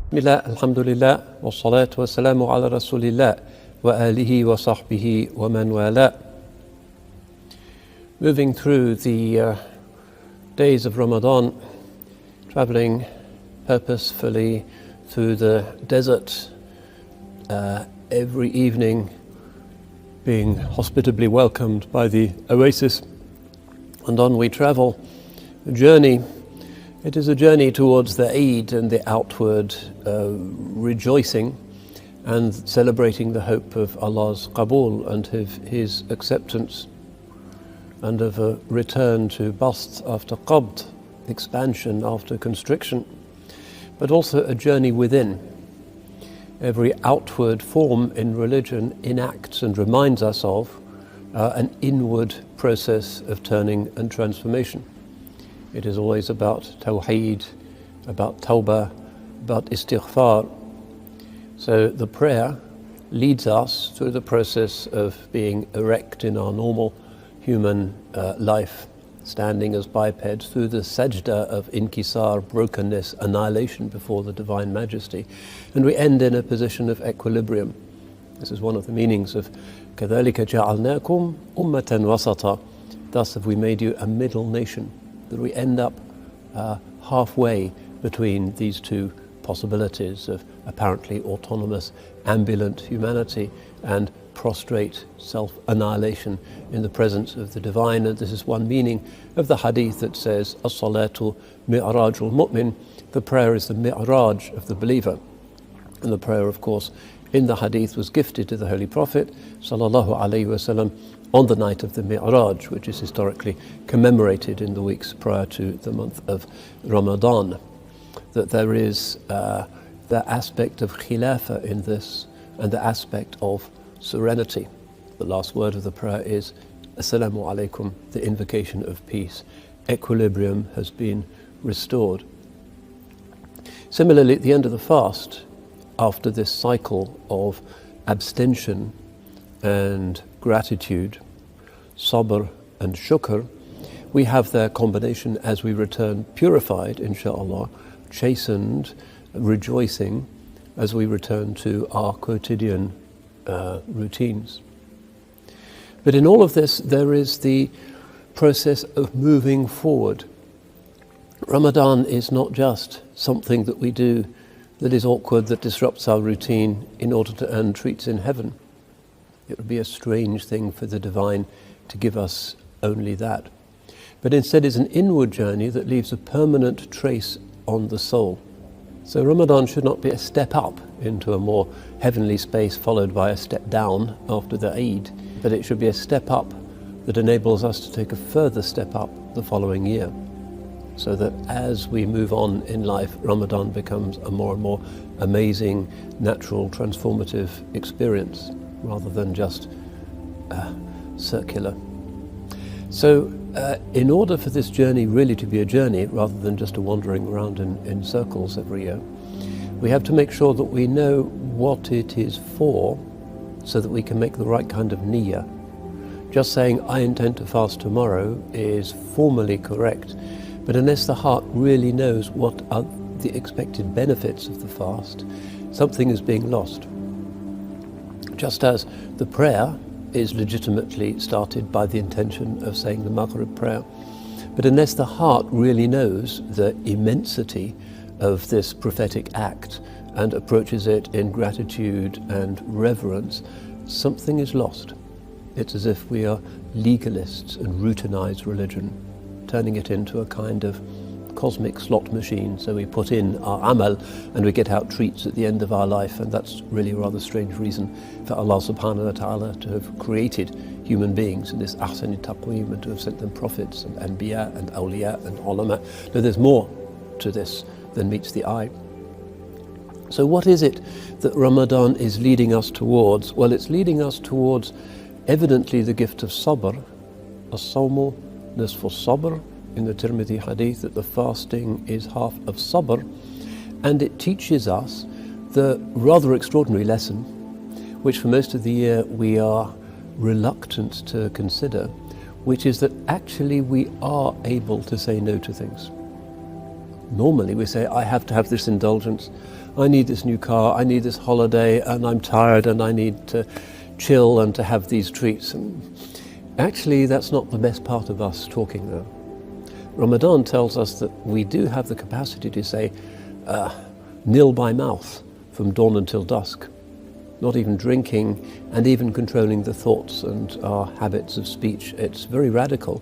Bismillah, alhamdulillah, wa salatu wa salamu ala rasulillah, wa alihi wa sahbihi wa man wala. Moving through the days of Ramadan, traveling purposefully through the desert, every evening being hospitably welcomed by the oasis, and on we travel, a journey. It is a journey towards the Eid and the outward rejoicing and celebrating the hope of Allah's Qabul and His acceptance, and of a return to Bast after Qabd, expansion after constriction, but also a journey within. Every outward form in religion enacts and reminds us of an inward process of turning and transformation. It is always about tawheed, about tawbah, about istighfar. So the prayer leads us through the process of being erect in our normal human life, standing as bipeds, through the sajda of inkisar, brokenness, annihilation before the Divine Majesty. And we end in a position of equilibrium. This is one of the meanings of كَذَلِكَ جَعَلْنَاكُمْ أُمَّةً وَسَطًا. Thus have we made you a middle nation, that we end up halfway between these two possibilities of apparently autonomous, ambulant humanity and prostrate self-annihilation in the presence of the divine. And this is one meaning of the hadith that says, as-salatu mi'rajul mu'min, the prayer is the mi'raj of the believer. And the prayer, of course, in the hadith was gifted to the Holy Prophet sallallahu alaihi wasallam on the night of the Mi'raj, which is historically commemorated in the weeks prior to the month of Ramadan. That there is the aspect of khilafah in this, and the aspect of serenity. The last word of the prayer is Assalamu alaikum, the invocation of peace. Equilibrium has been restored. Similarly, at the end of the fast, after this cycle of abstention and gratitude, sabr and shukr, we have their combination as we return purified, inshaAllah, chastened, rejoicing, as we return to our quotidian routines. But in all of this, there is the process of moving forward. Ramadan is not just something that we do that is awkward, that disrupts our routine in order to earn treats in heaven. It would be a strange thing for the divine to give us only that. But instead is an inward journey that leaves a permanent trace on the soul. So Ramadan should not be a step up into a more heavenly space followed by a step down after the Eid, but it should be a step up that enables us to take a further step up the following year, so that as we move on in life, Ramadan becomes a more and more amazing, natural, transformative experience, rather than just circular. So in order for this journey really to be a journey, rather than just a wandering around in circles every year, we have to make sure that we know what it is for, so that we can make the right kind of niyyah. Just saying, I intend to fast tomorrow is formally correct, but unless the heart really knows what are the expected benefits of the fast, something is being lost. Just as the prayer is legitimately started by the intention of saying the Maghrib prayer, but unless the heart really knows the immensity of this prophetic act and approaches it in gratitude and reverence, something is lost. It's as if we are legalists and routinized religion, turning it into a kind of cosmic slot machine. So we put in our amal and we get out treats at the end of our life, and that's really a rather strange reason for Allah subhanahu wa ta'ala to have created human beings in this ahsani taqweem and to have sent them prophets and anbiya and awliya and ulama. No, there's more to this than meets the eye. So what is it that Ramadan is leading us towards? Well, it's leading us towards evidently the gift of sabr. As-sawmu nisfu sabr, in the Tirmidhi hadith, that the fasting is half of sabr, and it teaches us the rather extraordinary lesson, which for most of the year we are reluctant to consider, which is that actually we are able to say no to things. Normally we say, I have to have this indulgence, I need this new car, I need this holiday, and I'm tired and I need to chill and to have these treats. And actually, that's not the best part of us talking though. Ramadan tells us that we do have the capacity to say nil by mouth from dawn until dusk, not even drinking and even controlling the thoughts and our habits of speech. It's very radical.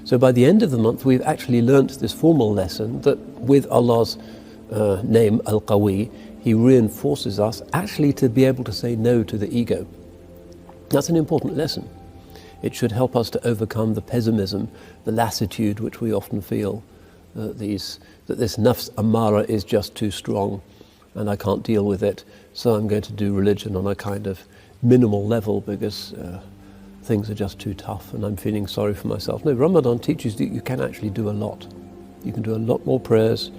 So by the end of the month, we've actually learnt this formal lesson that with Allah's name, Al-Qawi, He reinforces us actually to be able to say no to the ego. That's an important lesson. It should help us to overcome the pessimism, the lassitude which we often feel, that this nafs amara is just too strong and I can't deal with it, so I'm going to do religion on a kind of minimal level because things are just too tough and I'm feeling sorry for myself. No, Ramadan teaches that you can actually do a lot. You can do a lot more prayers,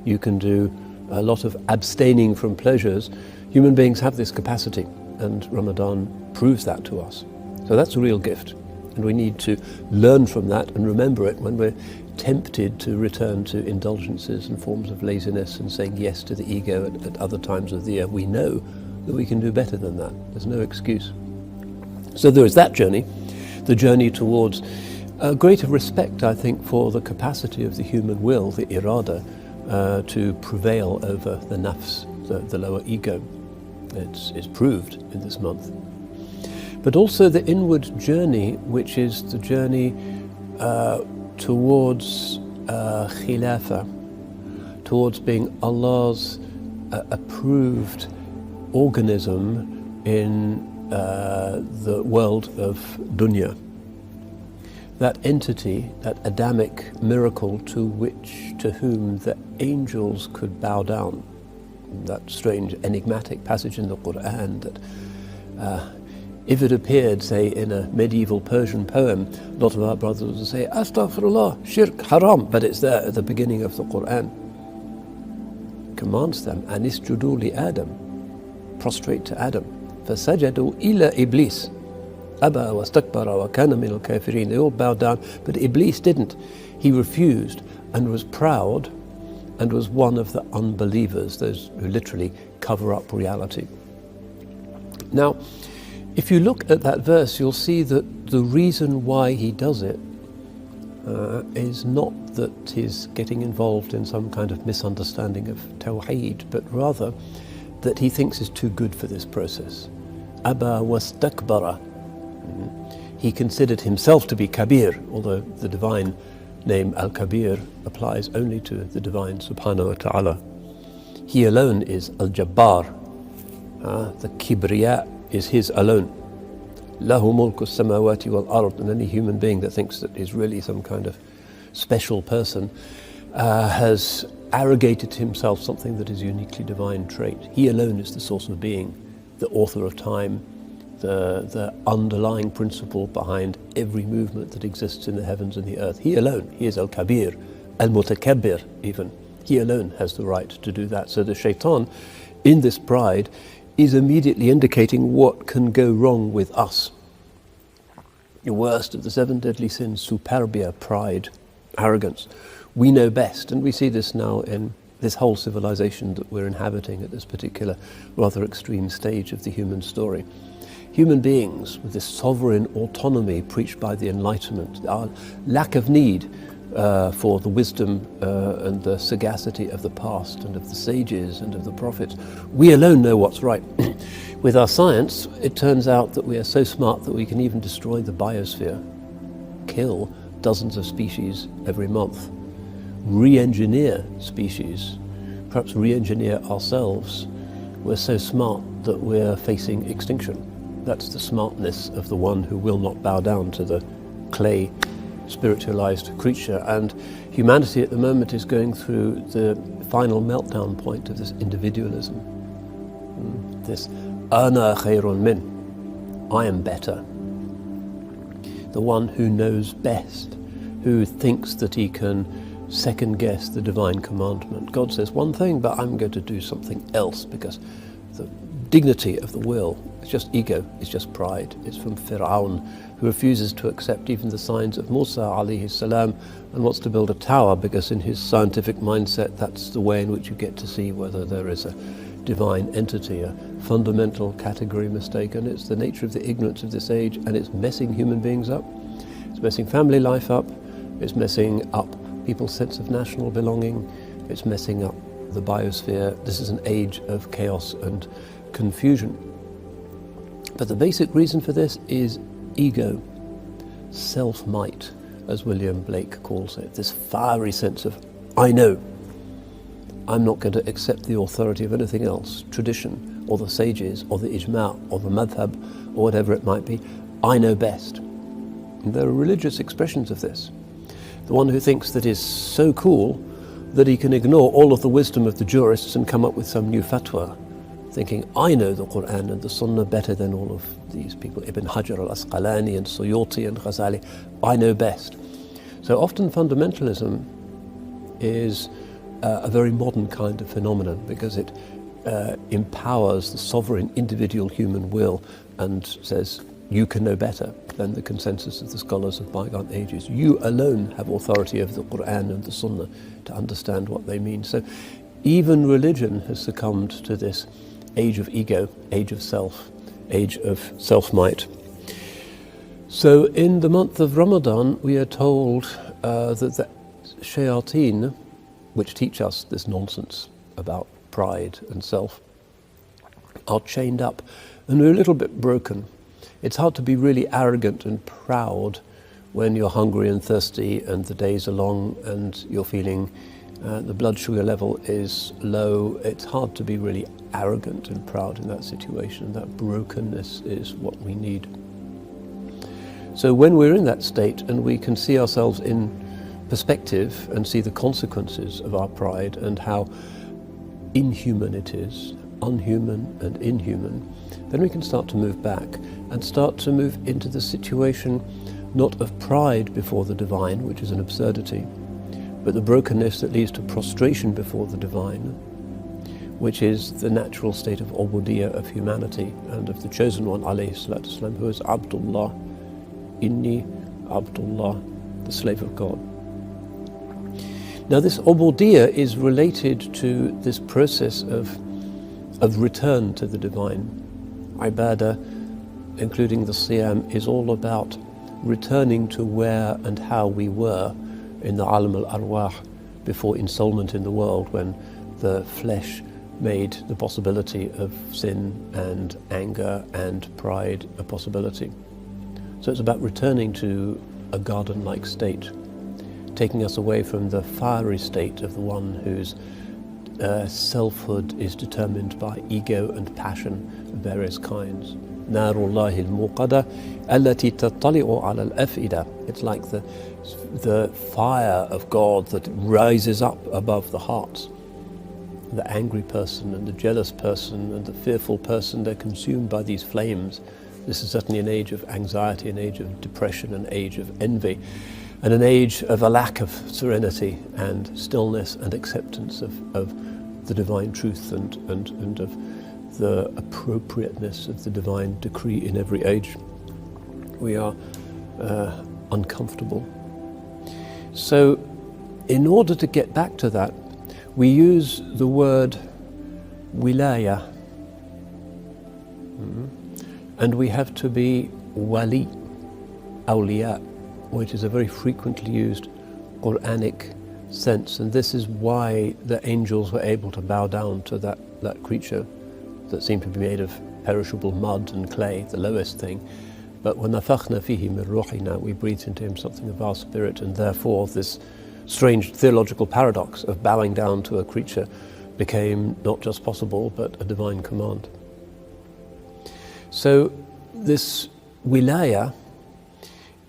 you can do a lot of abstaining from pleasures. Human beings have this capacity, and Ramadan proves that to us. So that's a real gift, and we need to learn from that and remember it when we're tempted to return to indulgences and forms of laziness and saying yes to the ego at other times of the year. We know that we can do better than that. There's no excuse. So there is that journey, the journey towards a greater respect, I think, for the capacity of the human will, the irada, to prevail over the nafs, the lower ego. It's proved in this month. But also the inward journey, which is the journey towards khilafah, towards being Allah's approved organism in the world of dunya. That entity, that Adamic miracle to whom the angels could bow down. That strange enigmatic passage in the Quran that if it appeared, say, in a medieval Persian poem, a lot of our brothers would say, Astaghfirullah, shirk, haram, but it's there at the beginning of the Quran. Commands them, Anisjudu li Adam, prostrate to Adam. فَسَجَدُوا إِلَّا إِبْلِيسَ أَبَى وَاسْتَكْبَرَ وَكَانَ مِنَ الْكَافِرِينَ. They all bowed down, but Iblis didn't. He refused and was proud and was one of the unbelievers, those who literally cover up reality. Now, if you look at that verse, you'll see that the reason why he does it is not that he's getting involved in some kind of misunderstanding of Tawheed, but rather that he thinks is too good for this process. Aba wastakbara. He considered himself to be Kabir, although the divine name Al-Kabir applies only to the divine Subhanahu wa Ta'ala. He alone is Al-Jabbar. The Kibriya is his alone. Lahu mulku samawati wal ard. And any human being that thinks that he's really some kind of special person has arrogated to himself something that is uniquely divine trait. He alone is the source of being, the author of time, the underlying principle behind every movement that exists in the heavens and the earth. He alone, he is Al-Kabir, Al-Mutakabbir even. He alone has the right to do that. So the shaitan, in this pride, is immediately indicating what can go wrong with us. The worst of the 7 deadly sins, superbia, pride, arrogance. We know best, and we see this now in this whole civilization that we're inhabiting at this particular rather extreme stage of the human story. Human beings with this sovereign autonomy preached by the Enlightenment, our lack of need for the wisdom and the sagacity of the past and of the sages and of the prophets. We alone know what's right. With our science, it turns out that we are so smart that we can even destroy the biosphere, kill dozens of species every month, re-engineer species, perhaps re-engineer ourselves. We're so smart that we're facing extinction. That's the smartness of the one who will not bow down to the clay spiritualized creature. And humanity at the moment is going through the final meltdown point of this individualism. This ana khayrun min, I am better. The one who knows best, who thinks that he can second guess the divine commandment. God says one thing, but I'm going to do something else because the dignity of the will. It's just ego, it's just pride. It's from Fir'aun, who refuses to accept even the signs of Musa alayhi salam and wants to build a tower because in his scientific mindset that's the way in which you get to see whether there is a divine entity, a fundamental category mistake. And it's the nature of the ignorance of this age, and it's messing human beings up. It's messing family life up. It's messing up people's sense of national belonging. It's messing up the biosphere. This is an age of chaos and confusion. But the basic reason for this is ego, self-might, as William Blake calls it, this fiery sense of, I know. I'm not going to accept the authority of anything else, tradition, or the sages, or the ijma', or the madhab, or whatever it might be. I know best. And there are religious expressions of this. The one who thinks that is so cool that he can ignore all of the wisdom of the jurists and come up with some new fatwa, thinking, I know the Quran and the Sunnah better than all of these people, Ibn Hajar al-Asqalani and Suyuti and Ghazali. I know best. So often fundamentalism is a very modern kind of phenomenon because it empowers the sovereign individual human will and says, you can know better than the consensus of the scholars of bygone ages. You alone have authority over the Quran and the Sunnah to understand what they mean. So even religion has succumbed to this age of ego, age of self, age of self-might. So in the month of Ramadan, we are told that the shayateen, which teach us this nonsense about pride and self, are chained up and we're a little bit broken. It's hard to be really arrogant and proud when you're hungry and thirsty and the days are long and you're feeling the blood sugar level is low. It's hard to be really arrogant and proud in that situation. That brokenness is what we need. So when we're in that state and we can see ourselves in perspective and see the consequences of our pride and how inhuman it is, unhuman and inhuman, then we can start to move back and start to move into the situation not of pride before the divine, which is an absurdity, but the brokenness that leads to prostration before the divine, which is the natural state of ubudiyya of humanity and of the chosen one, alayhi salatu wasalam, who is Abdullah, inni Abdullah, the slave of God. Now this ubudiyya is related to this process of return to the divine. Ibadah, including the siyam, is all about returning to where and how we were in the alam al-arwah before ensoulment in the world, when the flesh made the possibility of sin and anger and pride a possibility. So it's about returning to a garden-like state, taking us away from the fiery state of the one whose selfhood is determined by ego and passion of various kinds. Narullahi al-muqada allati tattali'u ala al-af'ida. It's like the fire of God that rises up above the hearts. The angry person and the jealous person and the fearful person, they're consumed by these flames. This is certainly an age of anxiety, an age of depression, an age of envy, and an age of a lack of serenity and stillness and acceptance of the divine truth and of the appropriateness of the divine decree in every age. We are uncomfortable. So in order to get back to that, we use the word wilaya, and we have to be wali, awliya, which is a very frequently used Quranic sense, and this is why the angels were able to bow down to that creature that seemed to be made of perishable mud and clay, the lowest thing. But when nafakhna fihi min ruhina, we breathed into him something of our spirit, and therefore this strange theological paradox of bowing down to a creature became not just possible, but a divine command. So this wilaya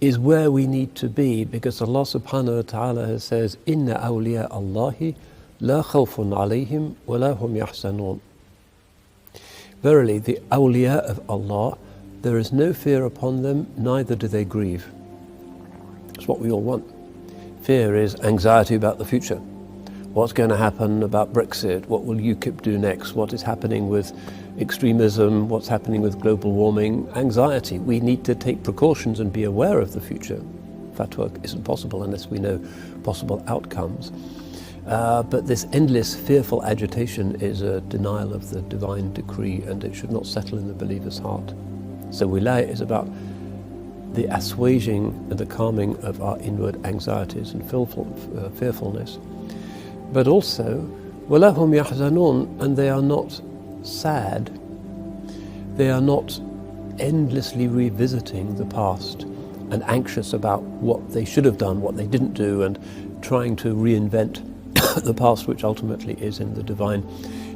is where we need to be, because Allah subhanahu wa ta'ala says, Inna awliya Allahi la khawfun alayhim wa la hum yahzanun. Verily, the awliya of Allah, there is no fear upon them, neither do they grieve. That's what we all want. Fear is anxiety about the future. What's going to happen about Brexit? What will UKIP do next? What is happening with extremism? What's happening with global warming? Anxiety. We need to take precautions and be aware of the future. Fatwa isn't possible unless we know possible outcomes. But this endless fearful agitation is a denial of the divine decree, and it should not settle in the believer's heart. So wilaya is about the assuaging and the calming of our inward anxieties and fearfulness. But also, وَلَهُمْ يَحْزَنُونَ, and they are not sad. They are not endlessly revisiting the past and anxious about what they should have done, what they didn't do, and trying to reinvent the past, which ultimately is in the divine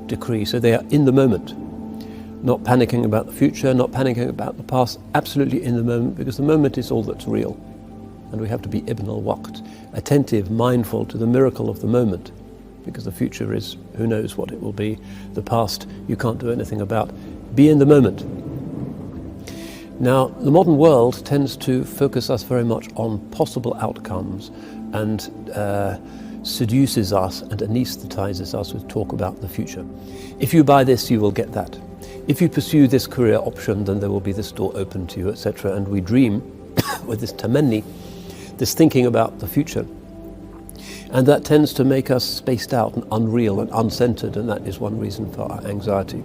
decree. So they are in the moment, not panicking about the future, not panicking about the past, absolutely in the moment, because the moment is all that's real. And we have to be ibn al-waqt, attentive, mindful to the miracle of the moment, because the future is, who knows what it will be. The past you can't do anything about. Be in the moment. Now, the modern world tends to focus us very much on possible outcomes and seduces us and anesthetizes us with talk about the future. If you buy this, you will get that. If you pursue this career option, then there will be this door open to you, etc. And we dream with this tamanni, this thinking about the future. And that tends to make us spaced out and unreal and uncentered, and that is one reason for our anxiety.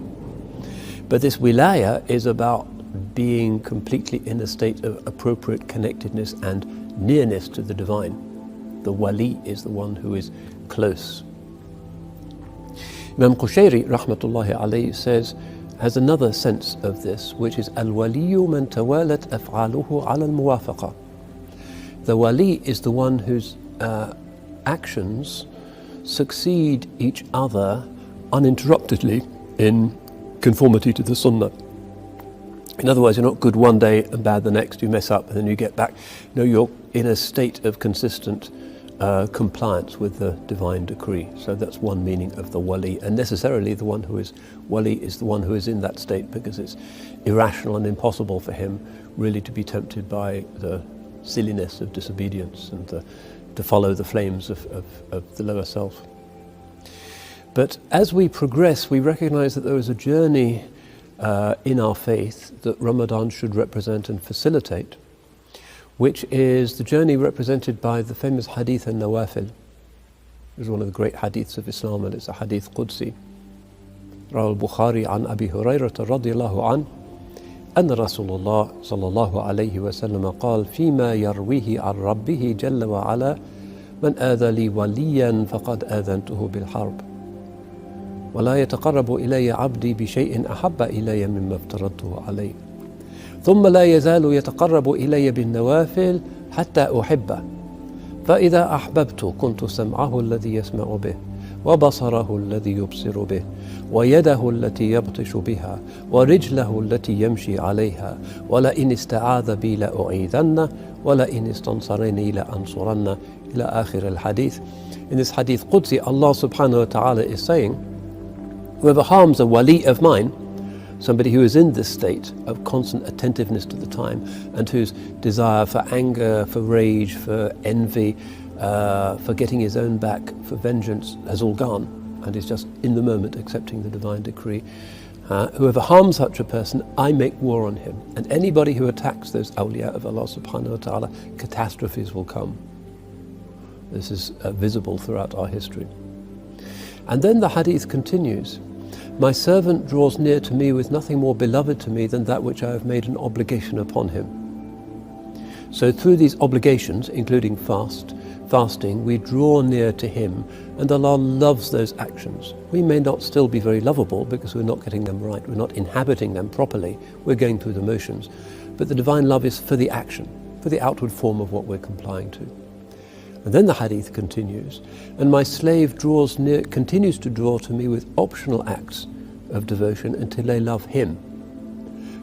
But this wilaya is about being completely in a state of appropriate connectedness and nearness to the divine. The wali is the one who is close. Imam Qushayri, rahmatullahi alayhi, has another sense of this, which is al-waliyu man tawalat af'aluhu ala al-muwafaqa. The wali is the one whose actions succeed each other uninterruptedly in conformity to the sunnah. In other words, you're not good one day and bad the next, you mess up and then you get back. No, you're in a state of consistent compliance with the divine decree. So that's one meaning of the wali, and necessarily the one who is wali is the one who is in that state, because it's irrational and impossible for him really to be tempted by the silliness of disobedience and to follow the flames of the lower self. But as we progress, we recognize that there is a journey in our faith that Ramadan should represent and facilitate, which is the journey represented by the famous hadith al-Nawafil. It is one of the great hadiths of Islam, and it's a hadith Qudsi. Rawal Bukhari an Abi Hurayrata radiyallahu an أن رسول الله صلى الله عليه وسلم قال فيما يرويه عن ربه جل وعلا من آذى لي وليا فقد آذنته بالحرب ولا يتقرب إلي عبدي بشيء أحب إلي مما افترضته عليه ثم لا يزال يتقرب إلي بالنوافل حتى أحبه فإذا أحببت كنت سمعه الذي يسمع به وبصره الذي يبصر به ويده التي يبطش بها ورجله التي يمشي عليها ولئن استعاذ بي لأعيذنه ولئن استنصرني لأنصرنه إلى آخر الحديث. In this hadith Qudsi, Allah subhanahu wa ta'ala is saying, whoever harms a wali of mine, somebody who is in this state of constant attentiveness to the time and whose desire for anger, for rage, for envy, for getting his own back, for vengeance has all gone, and is just in the moment accepting the divine decree. Whoever harms such a person, I make war on him. And anybody who attacks those awliya of Allah subhanahu wa ta'ala, catastrophes will come. This is visible throughout our history. And then the hadith continues, my servant draws near to me with nothing more beloved to me than that which I have made an obligation upon him. So through these obligations, including fasting, we draw near to him, and Allah loves those actions. We may not still be very lovable because we're not getting them right, we're not inhabiting them properly, we're going through the motions. But the divine love is for the action, for the outward form of what we're complying to. And then the hadith continues, and my slave continues to draw to me with optional acts of devotion until they love him.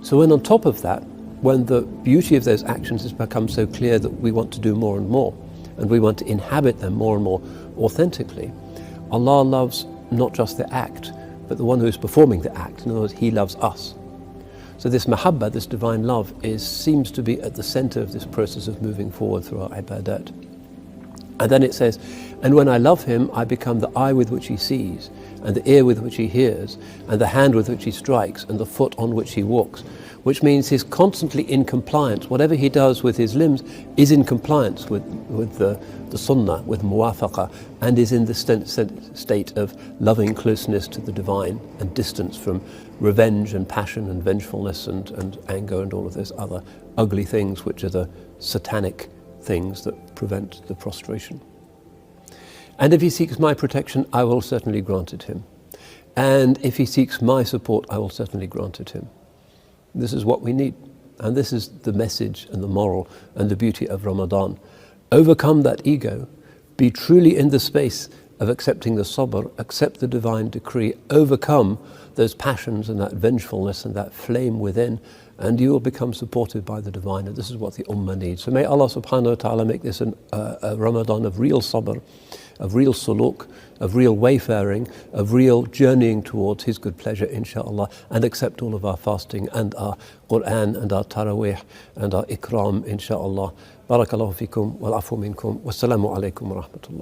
So when on top of that, when the beauty of those actions has become so clear that we want to do more and more, and we want to inhabit them more and more authentically, Allah loves not just the act, but the one who is performing the act. In other words, He loves us. So this mahabba, this divine love, seems to be at the center of this process of moving forward through our ibadat. And then it says, and when I love him, I become the eye with which he sees, and the ear with which he hears, and the hand with which he strikes, and the foot on which he walks. Which means he's constantly in compliance. Whatever he does with his limbs is in compliance with the sunnah, with muwafaqa, and is in the state of loving closeness to the divine and distance from revenge and passion and vengefulness and anger and all of those other ugly things which are the satanic things that prevent the prostration. And if he seeks my protection, I will certainly grant it him. And if he seeks my support, I will certainly grant it him. This is what we need. And this is the message and the moral and the beauty of Ramadan. Overcome that ego. Be truly in the space of accepting the sabr, accept the divine decree, overcome those passions and that vengefulness and that flame within, and you will become supported by the divine. And this is what the ummah needs. So may Allah subhanahu wa ta'ala make this a Ramadan of real sabr, of real suluk, of real wayfaring, of real journeying towards His good pleasure, inshaAllah, and accept all of our fasting and our Qur'an and our Taraweeh and our Ikram, inshaAllah. Barakallahu fikum wal afu minkum. Wassalamu alaikum wa rahmatullah.